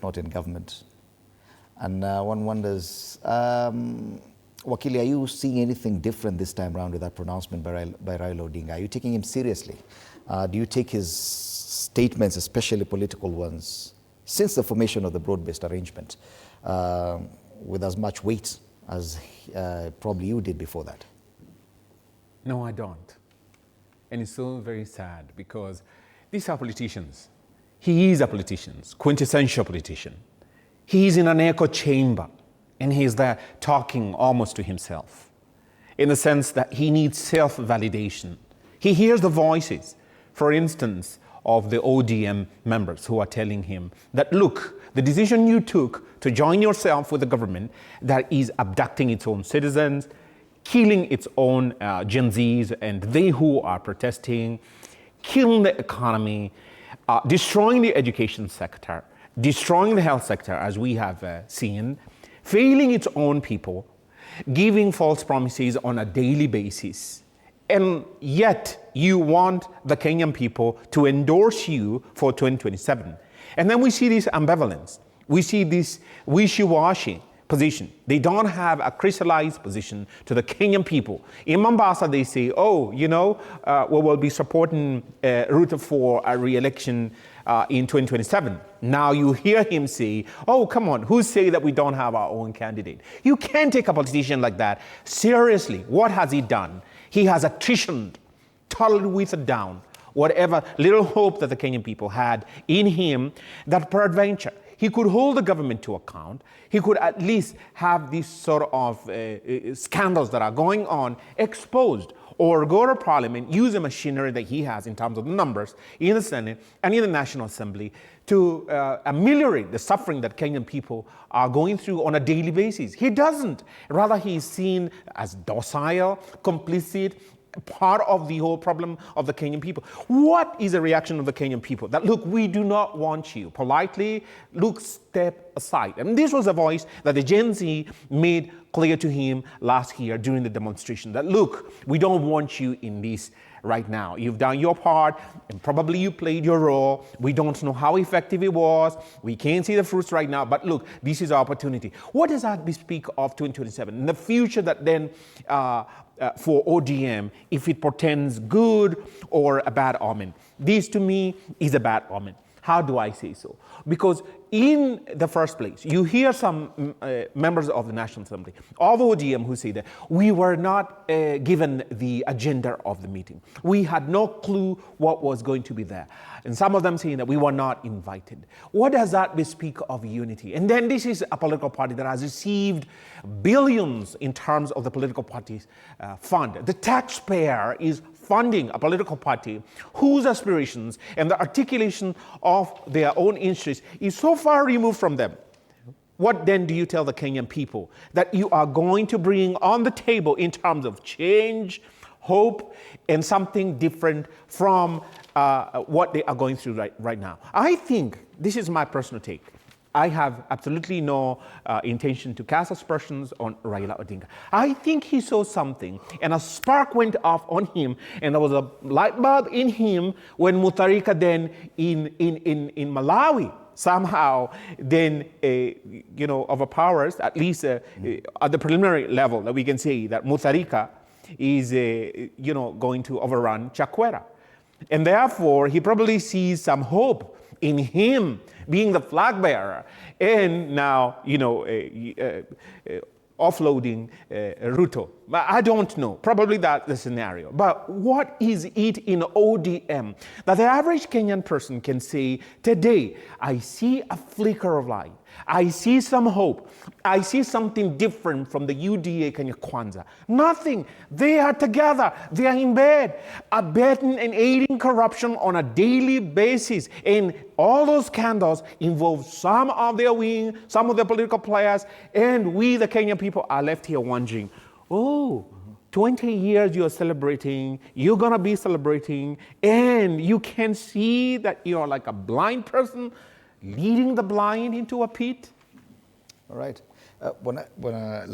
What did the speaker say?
not in government. And one wonders, Wakili, are you seeing anything different this time around with that pronouncement by Raila ODM? Are you taking him seriously? Do you take his statements, especially political ones, since the formation of the broad-based arrangement, with as much weight as probably you did before that? No, I don't. And it's so very sad because these are politicians. He is a politician, quintessential politician. He is in an echo chamber and he's there talking almost to himself in the sense that he needs self-validation. He hears the voices, for instance, of the ODM members who are telling him that, look, the decision you took to join yourself with the government that is abducting its own citizens, killing its own Gen Zs and they who are protesting, killing the economy, destroying the education sector, destroying the health sector, as we have seen, failing its own people, giving false promises on a daily basis. And yet you want the Kenyan people to endorse you for 2027. And then we see this ambivalence. We see this wishy-washy position. They don't have a crystallized position to the Kenyan people. In Mombasa, they say, oh, you know, we will be supporting Ruto for a re-election in 2027. Now you hear him say, oh, come on, who say that we don't have our own candidate? You can't take a politician like that seriously. What has he done? He has attritioned, totally withered down whatever little hope that the Kenyan people had in him, that peradventure he could hold the government to account. He could at least have these sort of scandals that are going on exposed, or go to Parliament, use the machinery that he has in terms of the numbers in the Senate and in the National Assembly to ameliorate the suffering that Kenyan people are going through on a daily basis. He doesn't. Rather, he's seen as docile, complicit, part of the whole problem of the Kenyan people. What is the reaction of the Kenyan people? That, look, we do not want you. Politely, look, step aside. And this was a voice that the Gen Z made clear to him last year during the demonstration, that, look, we don't want you in this right now. You've done your part, and probably you played your role. We don't know how effective it was. We can't see the fruits right now, but look, this is our opportunity. What does that bespeak of 2027? In the future that then for ODM, if it portends good or a bad omen? This to me is a bad omen. How do I say so? Because in the first place, you hear some members of the National Assembly, of ODM, who say that we were not given the agenda of the meeting. We had no clue what was going to be there. And some of them saying that we were not invited. What does that bespeak of unity? And then this is a political party that has received billions in terms of the political party's fund. The taxpayer is funding a political party whose aspirations and the articulation of their own interests is so far removed from them. What then do you tell the Kenyan people that you are going to bring on the table in terms of change, hope, and something different from what they are going through right now? I think, this is my personal take, I have absolutely no intention to cast aspersions on Raila ODM. I think he saw something and a spark went off on him, and there was a light bulb in him when Mutharika then in Malawi somehow then overpowers, at least at the preliminary level, that we can say that Mutharika is going to overrun Chakwera. And therefore, he probably sees some hope in him being the flag bearer, and now, offloading Ruto. I don't know. Probably that's the scenario. But what is it in ODM that the average Kenyan person can say, today, I see a flicker of light. I see some hope. I see something different from the UDA Kenya Kwanza. Nothing. They are together. They are in bed, abetting and aiding corruption on a daily basis. And all those scandals involve some of their wing, some of the political players, and we, the Kenyan people, are left here wondering, oh, 20 years you're celebrating, you're going to be celebrating, and you can see that you're like a blind person leading the blind into a pit. All right. When I